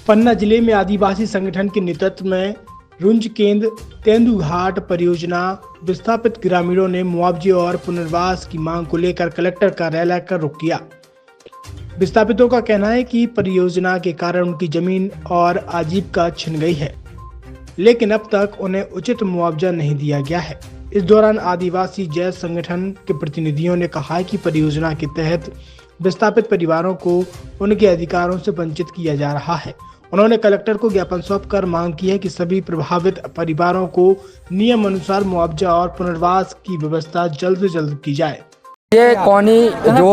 पन्ना जिले में आदिवासी संगठन के नेतृत्व में रुंज केंद्र तेंदुघाट परियोजना विस्थापित ग्रामीणों ने मुआवजे और पुनर्वास की मांग को लेकर कलेक्टर कार्यालय का रुख किया। विस्थापितों का कहना है कि परियोजना के कारण उनकी जमीन और आजीविका छिन गई है, लेकिन अब तक उन्हें उचित मुआवजा नहीं दिया गया है। इस दौरान आदिवासी जय संगठन के प्रतिनिधियों ने कहा कि परियोजना के तहत विस्थापित परिवारों को उनके अधिकारों से वंचित किया जा रहा है। उन्होंने कलेक्टर को ज्ञापन सौंपकर मांग की है कि सभी प्रभावित परिवारों को नियम अनुसार मुआवजा और पुनर्वास की व्यवस्था जल्द से जल्द की जाए। ये कौनी जो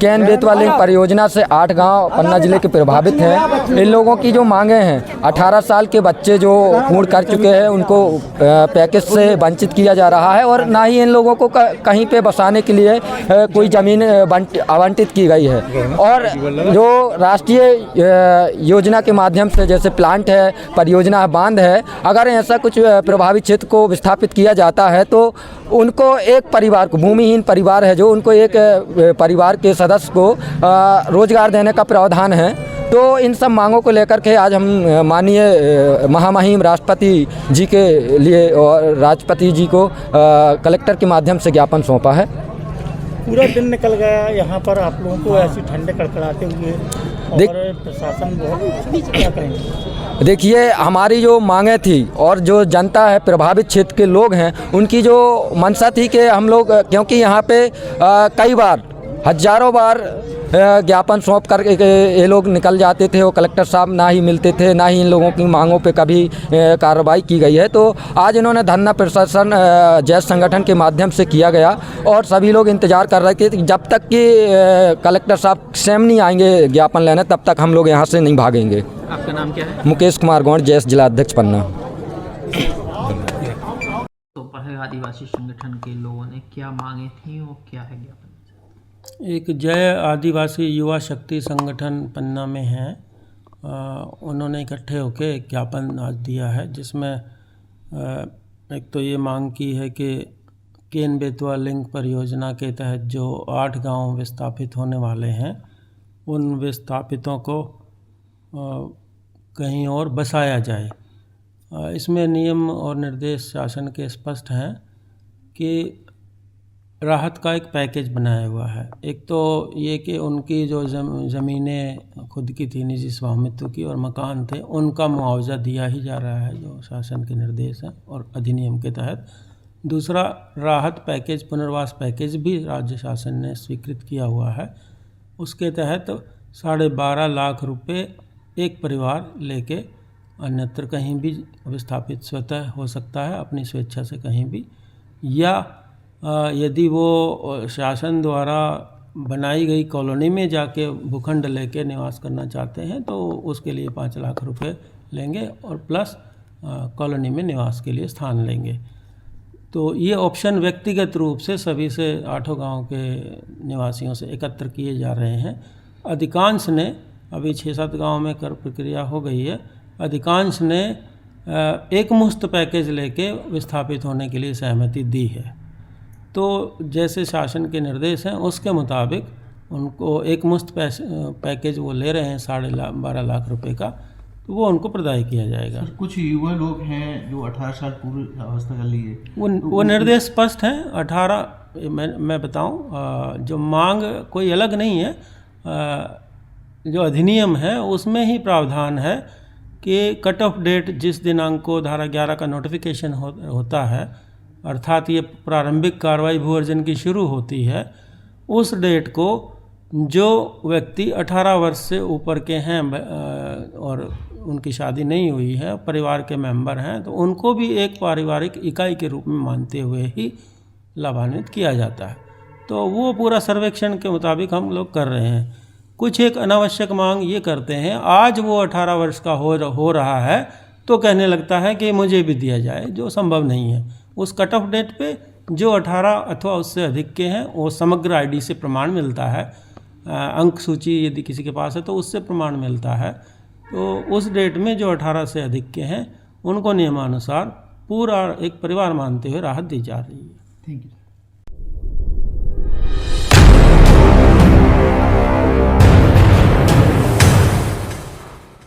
केन बेतवा लिंक परियोजना से 8 गांव पन्ना जिले के प्रभावित हैं, इन लोगों की जो मांगे हैं, 18 साल के बच्चे जो पूर्ण कर चुके हैं उनको पैकेज से वंचित किया जा रहा है और ना ही इन लोगों को कहीं पे बसाने के लिए कोई ज़मीन आवंटित की गई है। और जो राष्ट्रीय योजना के माध्यम से जैसे प्लांट है, परियोजना है, बांध है, अगर ऐसा कुछ प्रभावित क्षेत्र को विस्थापित किया जाता है तो उनको एक परिवार को, भूमिहीन परिवार है जो, उनको एक परिवार के सदस्य को रोजगार देने का प्रावधान है। तो इन सब मांगों को लेकर के आज हम माननीय महामहिम राष्ट्रपति जी के लिए और राष्ट्रपति जी को कलेक्टर के माध्यम से ज्ञापन सौंपा है। पूरा दिन निकल गया यहाँ पर आप लोगों को ऐसे ठंडे कड़कड़ाते हुए, और प्रशासन बहुत क्या करेंगे? देखिए, हमारी जो मांगे थी और जो जनता है, प्रभावित क्षेत्र के लोग हैं, उनकी जो मंशा थी कि हम लोग, क्योंकि यहाँ पे कई बार, हजारों बार ज्ञापन सौंप कर ये लोग निकल जाते थे, वो कलेक्टर साहब ना ही मिलते थे, ना ही इन लोगों की मांगों पे कभी कार्रवाई की गई है। तो आज इन्होंने धरना प्रशासन जय संगठन के माध्यम से किया गया और सभी लोग इंतजार कर रहे थे कि जब तक कि कलेक्टर साहब स्वयं नहीं आएंगे ज्ञापन लेने, तब तक हम लोग यहाँ से नहीं भागेंगे। आपका नाम क्या है? मुकेश कुमार गौड़, जय जिला अध्यक्ष पन्ना। तो पर आदिवासी संगठन के लोगों ने क्या मांगे थी और क्या है ज्ञापन? एक जय आदिवासी युवा शक्ति संगठन पन्ना में है, उन्होंने इकट्ठे होकर एक ज्ञापन आज दिया है, जिसमें एक तो ये मांग की है कि केन बेतवा लिंक परियोजना के तहत जो 8 गांव विस्थापित होने वाले हैं, उन विस्थापितों को कहीं और बसाया जाए। इसमें नियम और निर्देश शासन के स्पष्ट हैं कि राहत का एक पैकेज बनाया हुआ है। एक तो ये कि उनकी जो ज़मीनें खुद की थी, निजी स्वामित्व की, और मकान थे, उनका मुआवजा दिया ही जा रहा है जो शासन के निर्देश हैं और अधिनियम के तहत। दूसरा, राहत पैकेज, पुनर्वास पैकेज भी राज्य शासन ने स्वीकृत किया हुआ है। उसके तहत 12.5 लाख रुपए एक परिवार लेके अन्यत्र कहीं भी विस्थापित स्वतः हो सकता है, अपनी स्वेच्छा से कहीं भी, या यदि वो शासन द्वारा बनाई गई कॉलोनी में जाके भूखंड लेके निवास करना चाहते हैं तो उसके लिए 5 लाख रुपए लेंगे और प्लस कॉलोनी में निवास के लिए स्थान लेंगे। तो ये ऑप्शन व्यक्तिगत रूप से सभी से 8 गांव के निवासियों से एकत्र किए जा रहे हैं। अधिकांश ने, अभी 6-7 गांव में कर प्रक्रिया हो गई है, अधिकांश ने एक मुश्त पैकेज लेके विस्थापित होने के लिए सहमति दी है। तो जैसे शासन के निर्देश हैं उसके मुताबिक उनको एक मुश्त पैकेज वो ले रहे हैं 12.5 लाख रुपए का, तो वो उनको प्रदान किया जाएगा। कुछ युवा लोग हैं जो 18 साल पूर्व अवस्था कर लिए, वो निर्देश स्पष्ट हैं। 18 मैं बताऊं, जो मांग कोई अलग नहीं है, जो अधिनियम है उसमें ही प्रावधान है कि कट ऑफ डेट जिस दिनांक को धारा 11 का नोटिफिकेशन होता है, अर्थात ये प्रारंभिक कार्रवाई भू अर्जन की शुरू होती है, उस डेट को जो व्यक्ति 18 वर्ष से ऊपर के हैं और उनकी शादी नहीं हुई है, परिवार के मेंबर हैं, तो उनको भी एक पारिवारिक इकाई के रूप में मानते हुए ही लाभान्वित किया जाता है। तो वो पूरा सर्वेक्षण के मुताबिक हम लोग कर रहे हैं। कुछ एक अनावश्यक मांग ये करते हैं, आज वो 18 वर्ष का हो रहा है तो कहने लगता है कि मुझे भी दिया जाए, जो संभव नहीं है। उस कट ऑफ डेट पे जो 18 अथवा उससे अधिक के हैं वो समग्र आईडी से प्रमाण मिलता है, अंक सूची यदि किसी के पास है तो उससे प्रमाण मिलता है। तो उस डेट में जो 18 से अधिक के हैं उनको नियमानुसार पूरा एक परिवार मानते हुए राहत दी जा रही है। Thank you.